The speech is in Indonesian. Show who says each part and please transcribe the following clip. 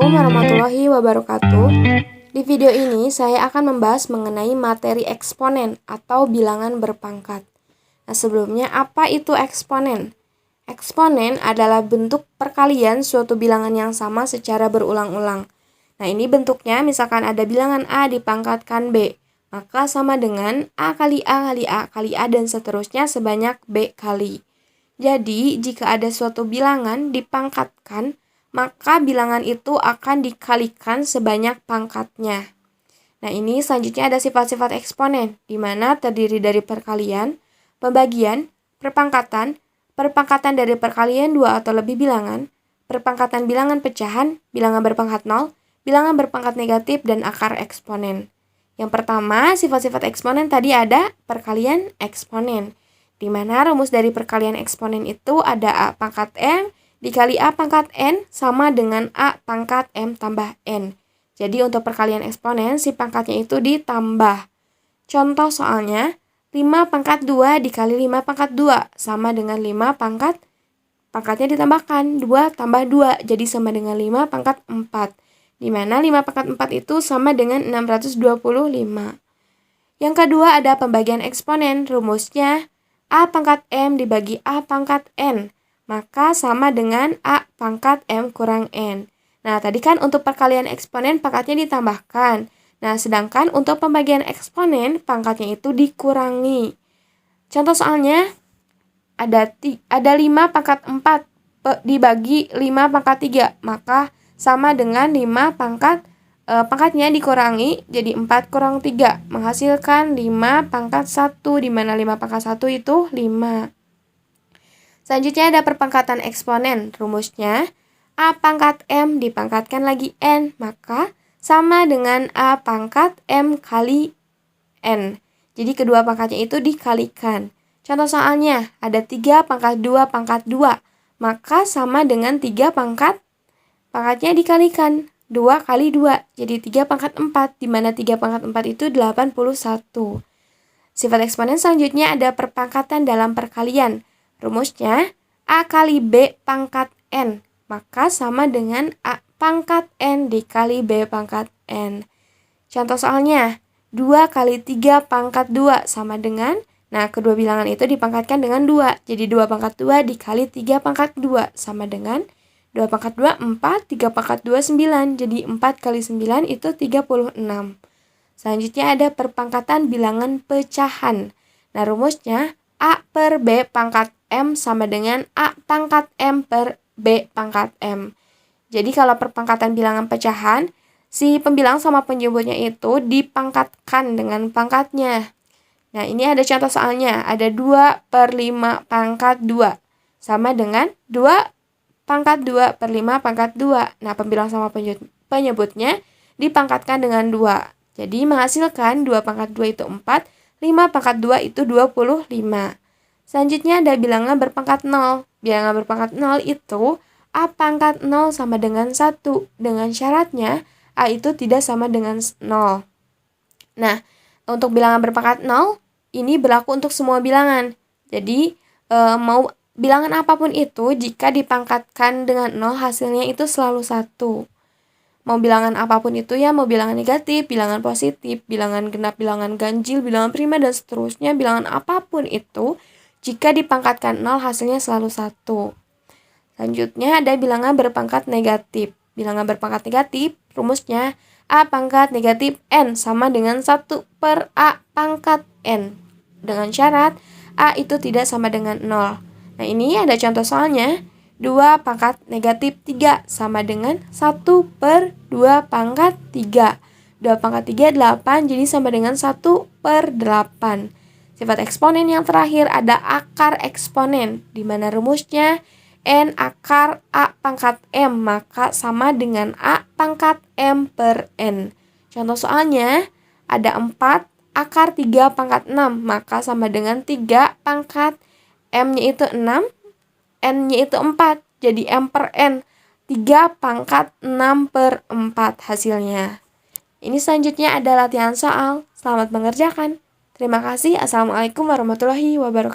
Speaker 1: Assalamualaikum warahmatullahi wabarakatuh. Di video ini saya akan membahas mengenai materi eksponen atau bilangan berpangkat. Nah, sebelumnya apa itu eksponen? Eksponen adalah bentuk perkalian suatu bilangan yang sama secara berulang-ulang. Nah, ini bentuknya misalkan ada bilangan A dipangkatkan B, maka sama dengan A kali A kali A kali A dan seterusnya sebanyak B kali. Jadi, jika ada suatu bilangan dipangkatkan, maka bilangan itu akan dikalikan sebanyak pangkatnya. Nah, ini selanjutnya ada sifat-sifat eksponen, di mana terdiri dari perkalian, pembagian, perpangkatan, perpangkatan dari perkalian dua atau lebih bilangan, perpangkatan bilangan pecahan, bilangan berpangkat 0, bilangan berpangkat negatif, dan akar eksponen. Yang pertama, sifat-sifat eksponen tadi ada perkalian eksponen, di mana rumus dari perkalian eksponen itu ada A pangkat M dikali A pangkat N sama dengan A pangkat M tambah N. Jadi untuk perkalian eksponen, si pangkatnya itu ditambah. Contoh soalnya, 5 pangkat 2 dikali 5 pangkat 2 sama dengan 5 pangkatnya ditambahkan. 2 tambah 2, jadi sama dengan 5 pangkat 4. Di mana 5 pangkat 4 itu sama dengan 625. Yang kedua ada pembagian eksponen. Rumusnya A pangkat M dibagi A pangkat N, maka sama dengan A pangkat M kurang N. Nah, tadi kan untuk perkalian eksponen pangkatnya ditambahkan. Nah, sedangkan untuk pembagian eksponen pangkatnya itu dikurangi. Contoh soalnya, ada 5 pangkat 4 dibagi 5 pangkat 3, maka sama dengan 5 pangkatnya dikurangi, jadi 4 kurang 3, menghasilkan 5 pangkat 1, di mana 5 pangkat 1 itu 5. Selanjutnya ada perpangkatan eksponen. Rumusnya A pangkat M dipangkatkan lagi N, maka sama dengan A pangkat M kali N. Jadi kedua pangkatnya itu dikalikan. Contoh soalnya, ada 3 pangkat 2 pangkat 2, maka sama dengan 3 pangkatnya dikalikan. 2 kali 2, jadi 3 pangkat 4, di mana 3 pangkat 4 itu 81. Sifat eksponen selanjutnya ada perpangkatan dalam perkalian. Rumusnya A kali B pangkat N, maka sama dengan A pangkat N dikali B pangkat N. Contoh soalnya, 2 kali 3 pangkat 2 sama dengan, nah kedua bilangan itu dipangkatkan dengan 2, jadi 2 pangkat 2 dikali 3 pangkat 2 sama dengan 2 pangkat 2, 4, 3 pangkat 2, 9, jadi 4 kali 9 itu 36. Selanjutnya ada perpangkatan bilangan pecahan. Nah, rumusnya A per B pangkat M sama dengan A pangkat M per B pangkat M. Jadi kalau perpangkatan bilangan pecahan, si pembilang sama penyebutnya itu dipangkatkan dengan pangkatnya. Nah, ini ada contoh soalnya, ada 2 per 5 pangkat 2 sama dengan 2 pangkat 2 per 5 pangkat 2. Nah, pembilang sama penyebutnya dipangkatkan dengan 2. Jadi menghasilkan 2 pangkat 2 itu 4, 5 pangkat 2 itu 25. Selanjutnya ada bilangan berpangkat 0. Bilangan berpangkat 0 itu A pangkat 0 sama dengan 1. Dengan syaratnya A itu tidak sama dengan 0. Nah, untuk bilangan berpangkat 0, ini berlaku untuk semua bilangan. Jadi, mau bilangan apapun itu, jika dipangkatkan dengan 0, hasilnya itu selalu 1. Mau bilangan apapun itu ya, mau bilangan negatif, bilangan positif, bilangan genap, bilangan ganjil, bilangan prima, dan seterusnya, bilangan apapun itu, jika dipangkatkan 0, hasilnya selalu 1. Selanjutnya ada bilangan berpangkat negatif. Bilangan berpangkat negatif, rumusnya A pangkat negatif N sama dengan 1 per A pangkat N. Dengan syarat, A itu tidak sama dengan 0. Nah, ini ada contoh soalnya. 2 pangkat negatif 3 sama dengan 1 per 2 pangkat 3. 2 pangkat 3, 8, jadi sama dengan 1 per 8. Sifat eksponen yang terakhir ada akar eksponen, di mana rumusnya N akar A pangkat M, maka sama dengan A pangkat M per N. Contoh soalnya, ada 4 akar 3 pangkat 6, maka sama dengan 3 pangkat M-nya itu 6, N-nya itu 4, jadi M per N. 3 pangkat 6 per 4 hasilnya. Ini selanjutnya ada latihan soal. Selamat mengerjakan. Terima kasih. Assalamualaikum warahmatullahi wabarakatuh.